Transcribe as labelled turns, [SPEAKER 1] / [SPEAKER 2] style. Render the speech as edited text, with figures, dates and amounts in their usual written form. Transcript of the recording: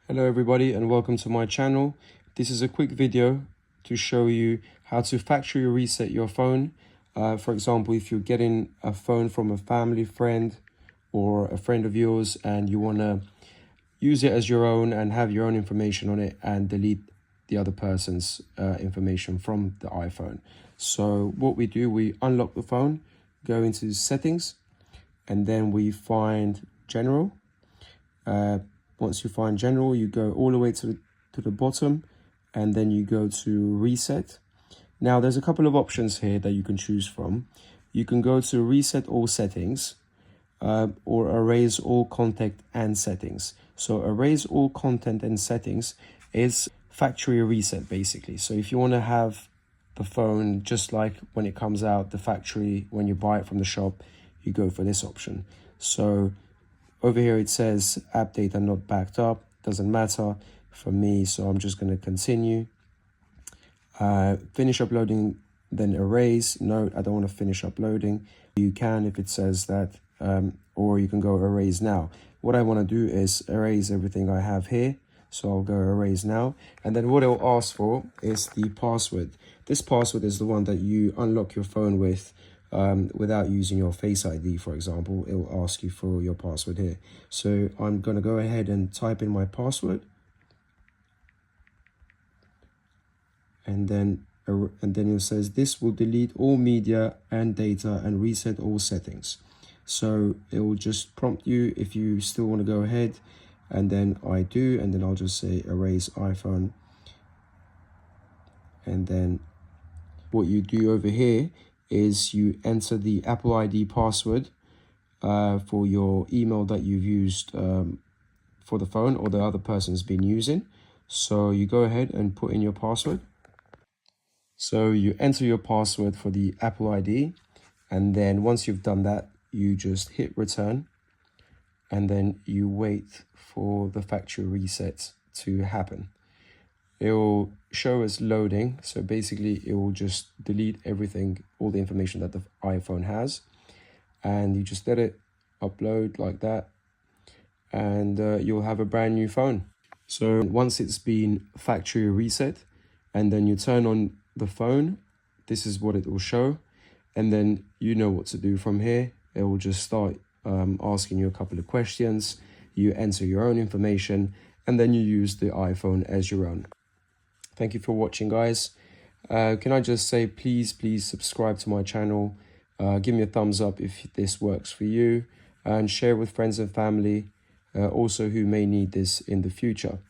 [SPEAKER 1] Hello everybody and welcome to my channel. This is a quick video to show you how to factory reset your phone. For example, if you're getting a phone from a family friend or a friend of yours and you want to use it as your own and have your own information on it and delete the other person's information from the iPhone. So what we do, we unlock the phone, go into settings, and then we find general. Once you find general, you go all the way to the bottom and then you go to reset. Now there's a couple of options here that you can choose from. You can go to reset all settings or erase all content and settings. So erase all content and settings is factory reset basically. So if you want to have the phone just like when it comes out the factory, when you buy it from the shop, you go for this option. So over here it says app data not backed up, doesn't matter for me, so I'm just going to continue. Finish uploading, then erase. No, I don't want to finish uploading. You can if it says that, or you can go erase now. What I want to do is erase everything I have here, so I'll go erase now. And then what it'll ask for is the password. This password is the one that you unlock your phone with. Without using your Face ID, for example, it will ask you for your password here. So I'm going to go ahead and type in my password, and then it says this will delete all media and data and reset all settings. So it will just prompt you if you still want to go ahead, and then I do, and then I'll just say erase iPhone. And then what you do over here is you enter the Apple ID password for your email that you've used for the phone or the other person's been using. So you go ahead and put in your password. So you enter your password for the Apple ID, and then once you've done that, you just hit return, and then you wait for the factory reset to happen. It will show us loading, so basically it will just delete everything, all the information that the iPhone has, and you just let it upload like that, and you'll have a brand new phone. So once it's been factory reset and then you turn on the phone, this is what it will show, and then you know what to do from here. It will just start asking you a couple of questions, you enter your own information, and then you use the iPhone as your own. Thank you for watching, guys. Can I just say, please subscribe to my channel. Give me a thumbs up if this works for you, and share with friends and family also who may need this in the future.